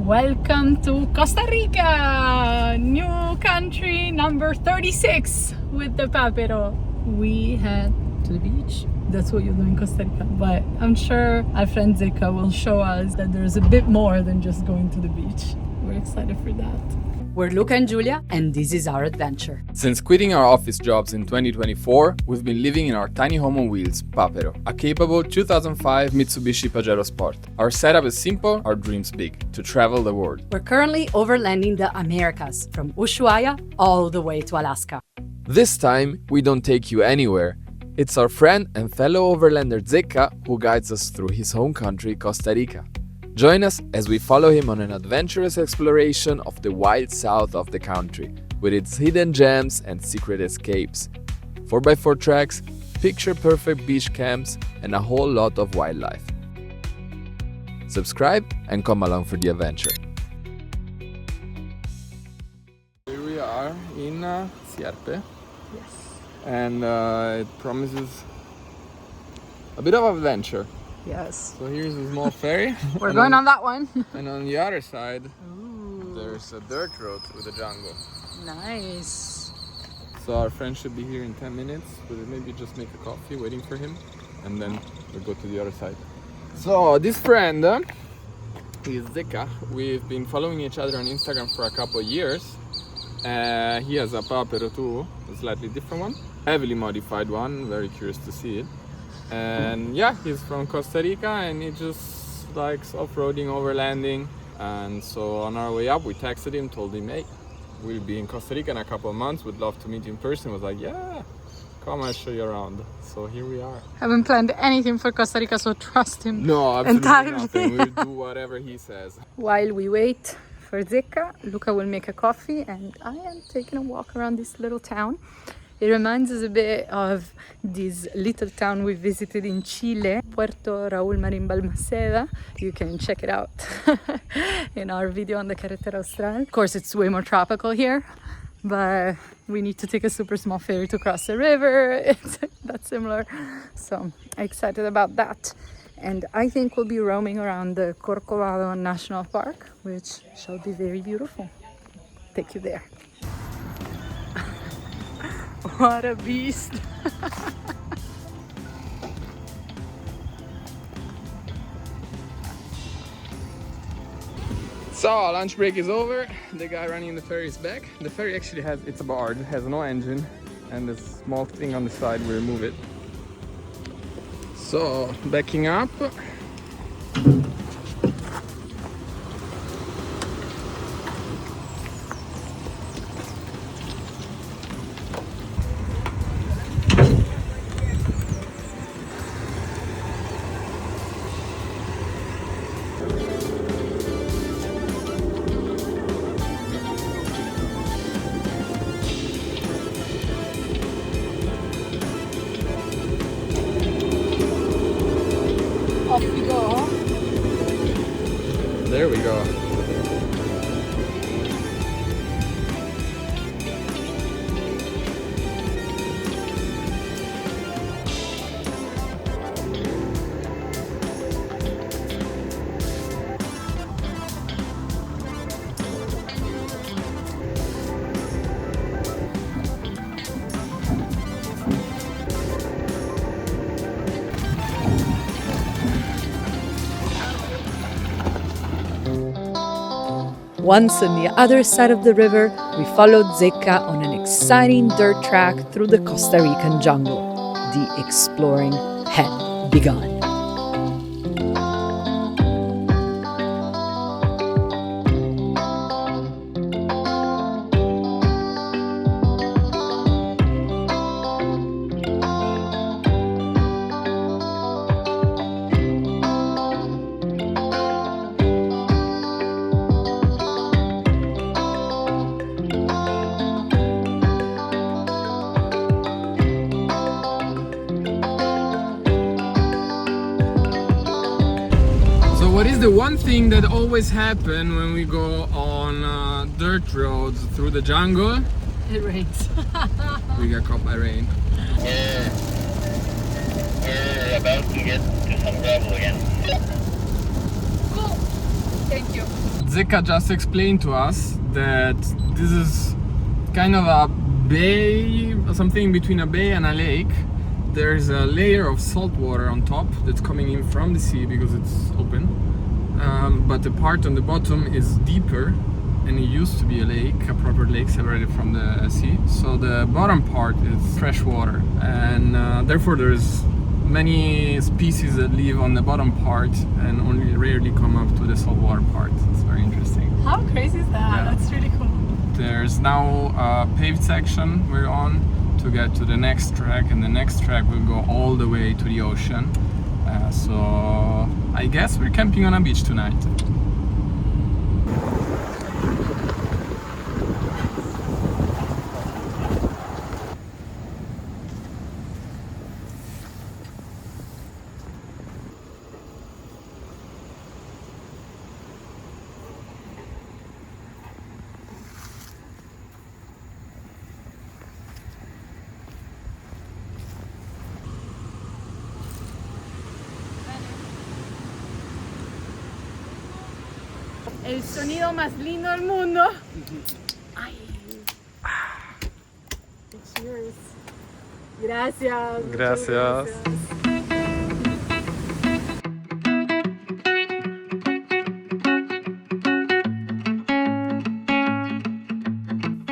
Welcome to Costa Rica, new country number 36 with the Papero. We head to the beach. That's what you do in Costa Rica, but I'm sure our friend Zecca will show us that there's a bit more than just going to the beach. We're excited for that. We're Luca and Giulia, and this is our adventure. Since quitting our office jobs in 2024, we've been living in our tiny home on wheels, Papero, a capable 2005 Mitsubishi Pajero Sport. Our setup is simple, our dreams big, to travel the world. We're currently overlanding the Americas, from Ushuaia all the way to Alaska. This time, we don't take you anywhere. It's our friend and fellow overlander Zecca who guides us through his home country, Costa Rica. Join us as we follow him on an adventurous exploration of the wild south of the country, with its hidden gems and secret escapes, 4x4 tracks, picture-perfect beach camps, and a whole lot of wildlife. Subscribe and come along for the adventure. Here we are in Sierpe. Yes. And it promises a bit of adventure. Yes. So here's a small ferry. We're going on that one. And on the other side, Ooh. there's a dirt road through the jungle. Nice. So our friend should be here in 10 minutes. We'll maybe just make a coffee waiting for him, and then we'll go to the other side. So this friend is Zecca. We've been following each other on Instagram for a couple of years. He has a Papero too, a slightly different one, heavily modified one. Very curious to see it. And yeah, he's from Costa Rica and he just likes off-roading, overlanding. And so on our way up, we texted him, told him, hey, we'll be in Costa Rica in a couple of months, we'd love to meet you in person. He was like, yeah, come, I'll show you around. So here we are. Haven't planned anything for Costa Rica, so trust him. No, absolutely entirely. nothing. We'll do whatever he says. While we wait for Zecca, Luca will make a coffee and I am taking a walk around this little town. It reminds us a bit of this little town we visited in Chile, Puerto Raúl Marín Balmaceda. You can check it out in our video on the Carate Austral. Of course, it's way more tropical here, but we need to take a super small ferry to cross the river. That's similar. So excited about that. And I think we'll be roaming around the Corcovado National Park, which shall be very beautiful. Take you there. What a beast! So lunch break is over. The guy running the ferry is back. The ferry actually it's a barge, it has no engine, and this small thing on the side will remove it. So backing up. Off we go. There we go. Once on the other side of the river, we followed Zecca on an exciting dirt track through the Costa Rican jungle. The exploring had begun. What is the one thing that always happens when we go on dirt roads through the jungle? It rains. We got caught by rain. We're about to get to some gravel again. Cool. Thank you. Zecca just explained to us that this is kind of a bay, something between a bay and a lake. There's a layer of salt water on top that's coming in from the sea because it's open, but the part on the bottom is deeper, and it used to be a lake, a proper lake separated from the sea. So the bottom part is fresh water, and therefore there's many species that live on the bottom part and only rarely come up to the saltwater part. It's very interesting. How crazy is that? Yeah. That's really cool. There's now a paved section we're on to get to the next track, and the next track will go all the way to the ocean. So I guess we're camping on a beach tonight. El sonido más lindo del mundo. Ay. Cheers. Gracias. muchas Gracias.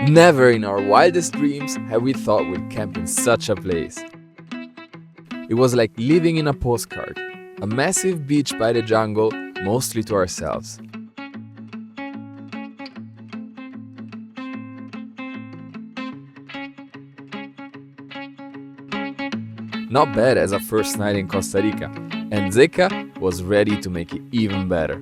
Never in our wildest dreams have we thought we'd camp in such a place. It was like living in a postcard, a massive beach by the jungle, mostly to ourselves. Not bad as a first night in Costa Rica, and Zecca was ready to make it even better.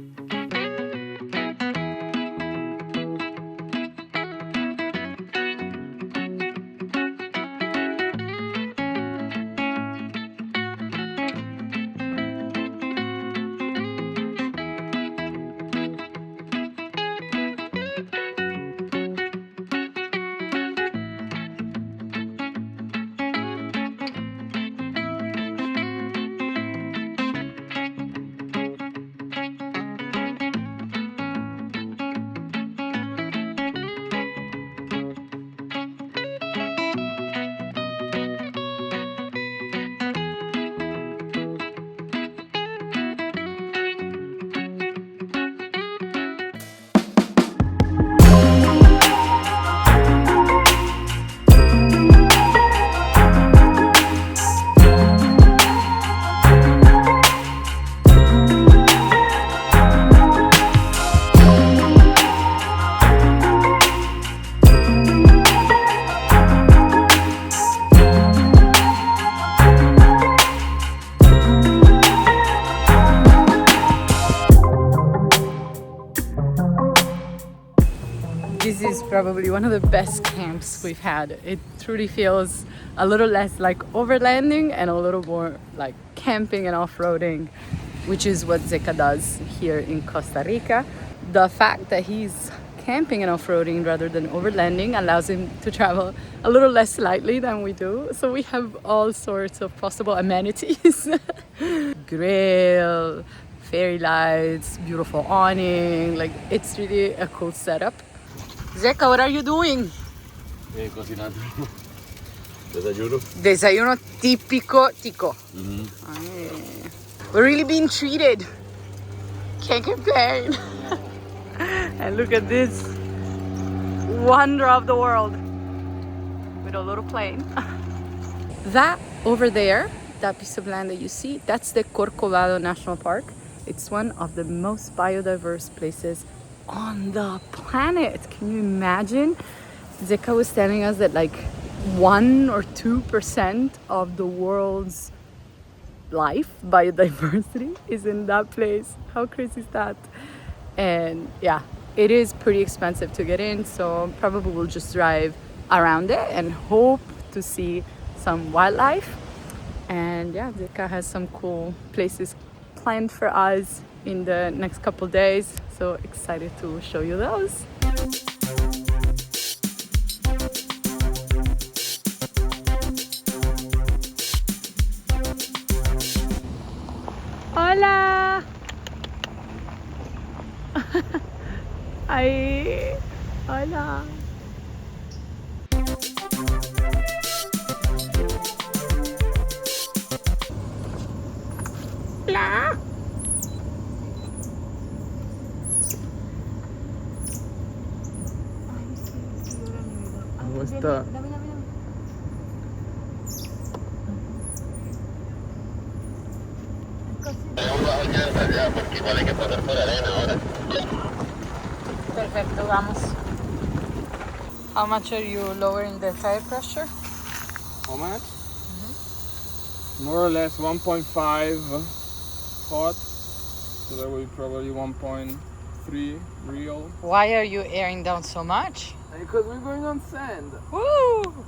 This is probably one of the best camps we've had. It truly feels a little less like overlanding and a little more like camping and off-roading, which is what Zecca does here in Costa Rica. The fact that he's camping and off-roading rather than overlanding allows him to travel a little less lightly than we do. So we have all sorts of possible amenities. Grill, fairy lights, beautiful awning. Like, it's really a cool setup. Zecca, what are you doing? Cocinando. Desayuno. Desayuno típico tico. We're really being treated. Can't complain. And look at this wonder of the world with a little plane. That over there, that piece of land that you see, that's the Corcovado National Park. It's one of the most biodiverse places on the planet. Can you imagine? Zecca was telling us that like 1 or 2% of the world's life, biodiversity, is in that place. How crazy is that? And yeah, it is pretty expensive to get in, so probably we'll just drive around it and hope to see some wildlife. And yeah, Zecca has some cool places planned for us in the next couple days, so excited to show you those. Hola! Ay, hola. Hola. ¿Cómo está? Perfecto, vamos. How much are you lowering the tire pressure? How much? More or less 1.5 hot. So that will be probably 1.3 real. Why are you airing down so much? Because we're going on sand. Woo!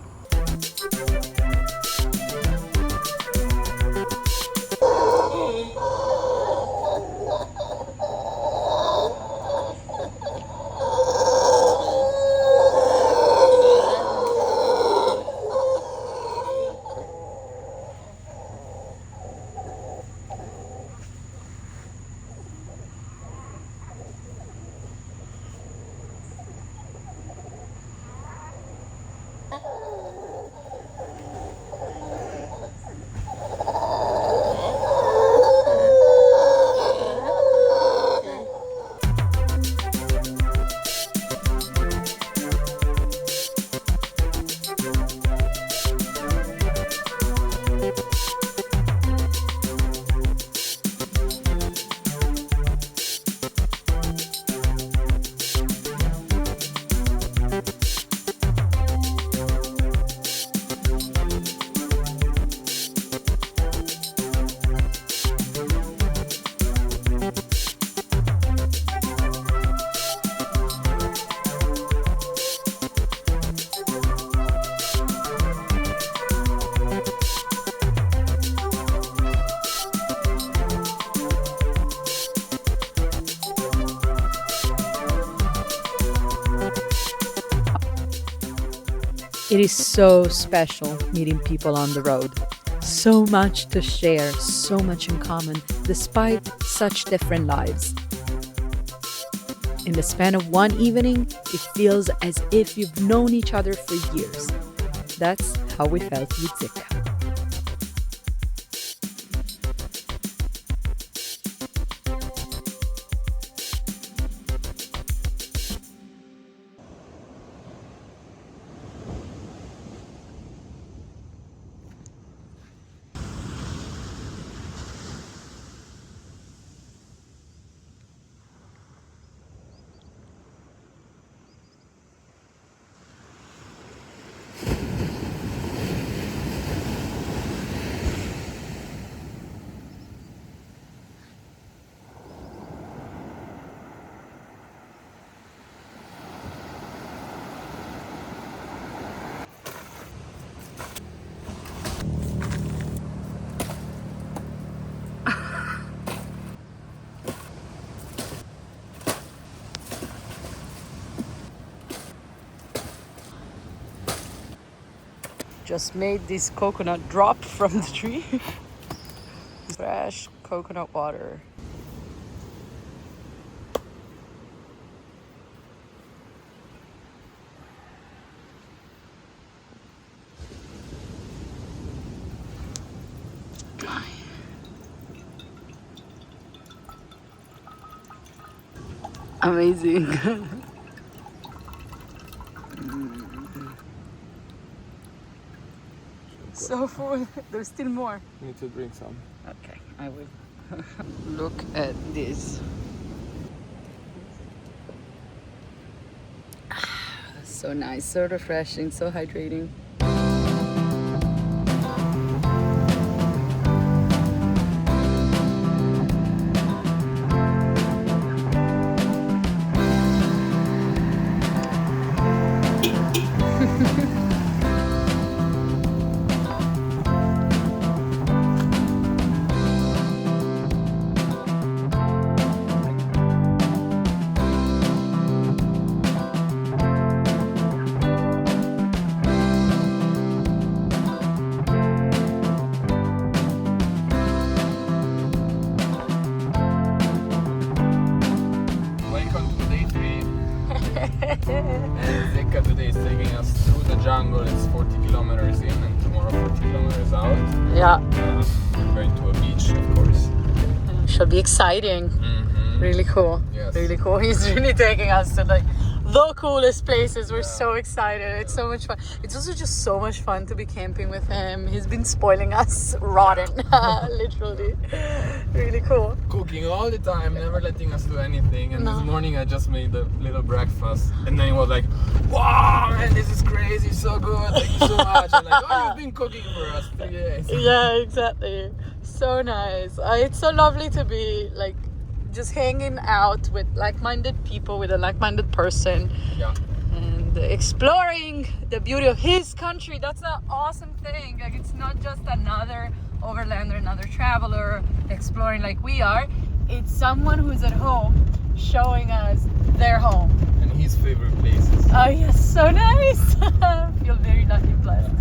It is so special meeting people on the road. So much to share, so much in common, despite such different lives. In the span of one evening, it feels as if you've known each other for years. That's how we felt with Zecca. Just made this coconut drop from the tree. Fresh coconut water. Amazing. So full. There's still more. You need to drink some. Okay, I will. Look at this. So nice, so refreshing, so hydrating. Zecca today is taking us through the jungle. It's 40 kilometers in and tomorrow 40 kilometers out. Yeah. We're going to a beach, of course. Should be exciting. Really cool. Yes. Really cool. He's really taking us to like the coolest places. We're so excited. It's so much fun. It's also just so much fun to be camping with him. He's been spoiling us rotten. Literally. Really cool. Cooking all the time, never letting us do anything. And this morning I just made a little breakfast. And then he was like, wow, man, this is crazy, so good. Thank you so much. I'm like, oh, you've been cooking for us 3 days. Yeah, exactly. So nice. It's so lovely to be like just hanging out with like-minded people, with a like-minded person. Yeah. And exploring the beauty of his country. That's an awesome thing. Like, it's not just another overlander, another traveler exploring like we are. It's someone who's at home showing us their home And his favorite places. Oh yes, so nice. I feel very lucky and blessed.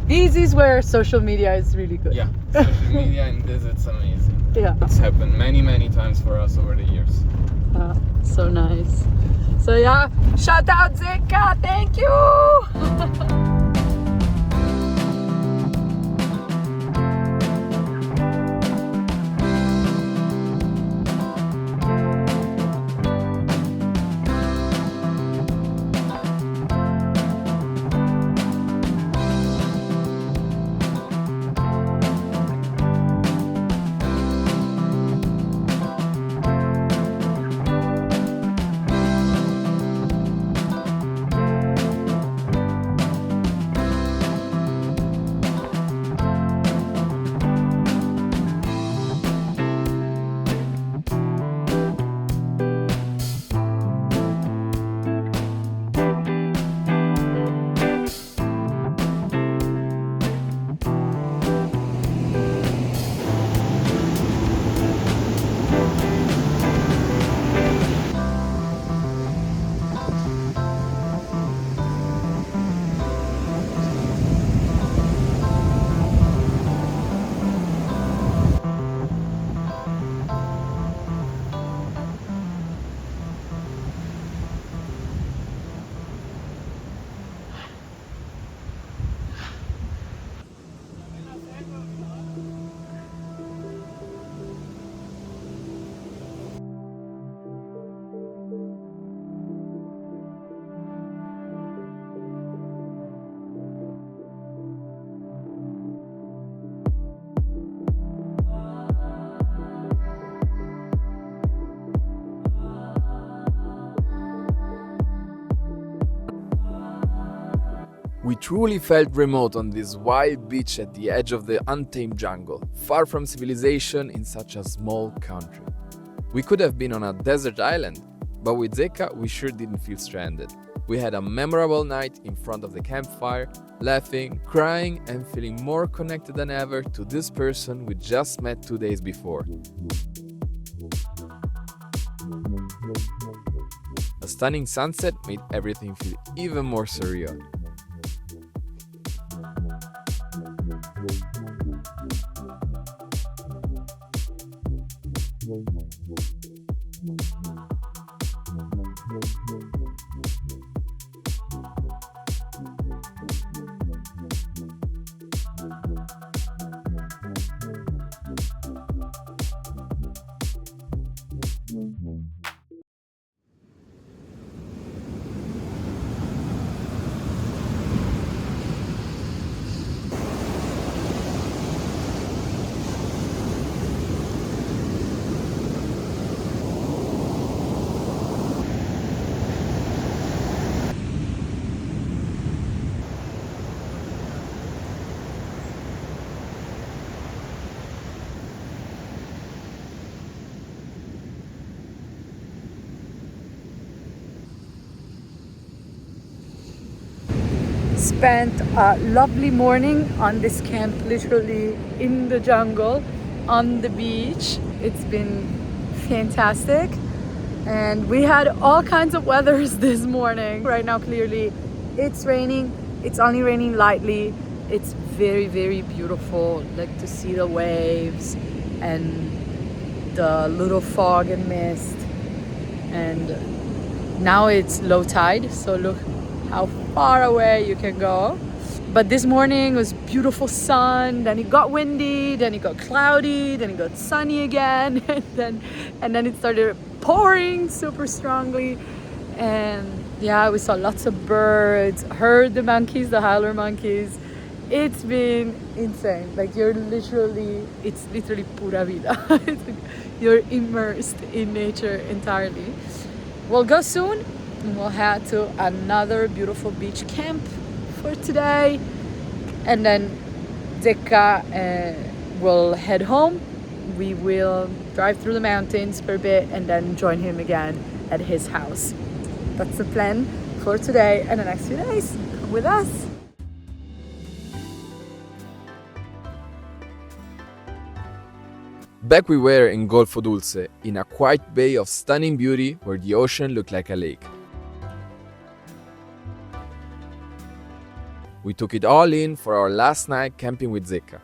This is where social media is really good. Yeah, social media in this, it's amazing. Yeah. It's happened many times for us over the years. So nice. So yeah, shout out Zecca, thank you. We truly felt remote on this wild beach at the edge of the untamed jungle, far from civilization in such a small country. We could have been on a desert island, but with Zecca we sure didn't feel stranded. We had a memorable night in front of the campfire, laughing, crying, and feeling more connected than ever to this person we just met 2 days before. A stunning sunset made everything feel even more surreal. Spent a lovely morning on this camp, literally in the jungle, on the beach. It's been fantastic. And we had all kinds of weathers this morning. Right now, clearly, it's raining. It's only raining lightly. It's very beautiful, like to see the waves and the little fog and mist. And Now it's low tide, so look how far away you can go. But this morning was beautiful sun, then it got windy, then it got cloudy, then it got sunny again, and then it started pouring super strongly. And yeah, we saw lots of birds, heard the monkeys, the howler monkeys. It's been insane. Like it's literally pura vida. It's like you're immersed in nature entirely. We'll go soon and we'll head to another beautiful beach camp for today. And then Zecca will head home. We will drive through the mountains for a bit and then join him again at his house. That's the plan for today and the next few days. Come with us. Back we were in Golfo Dulce, in a quiet bay of stunning beauty where the ocean looked like a lake. We took it all in for our last night camping with Zecca.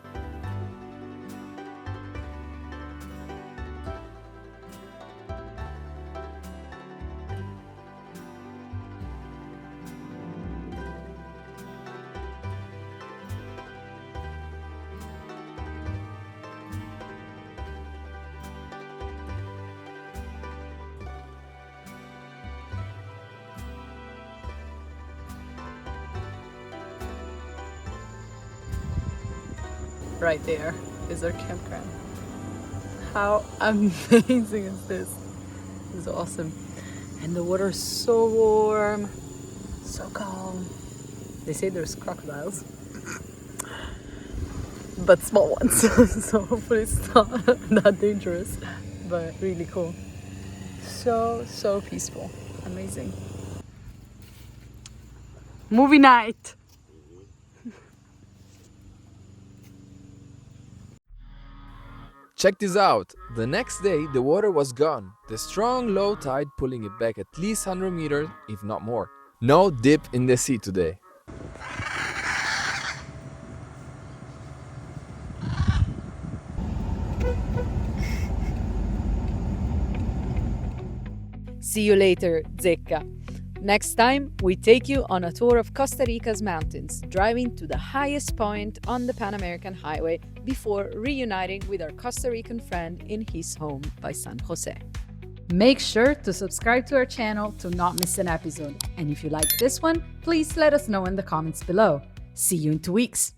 Right there is our campground. How amazing is this? This is awesome. And the water is so warm, so calm. They say there's crocodiles, but small ones. So hopefully it's not that dangerous, but really cool. So peaceful. Amazing. Movie night. Check this out! The next day, the water was gone, the strong low tide pulling it back at least 100 meters, if not more. No dip in the sea today. See you later, Zecca. Next time, we take you on a tour of Costa Rica's mountains, driving to the highest point on the Pan-American Highway before reuniting with our Costa Rican friend in his home by San Jose. Make sure to subscribe to our channel to not miss an episode. And if you like this one, please let us know in the comments below. See you in 2 weeks.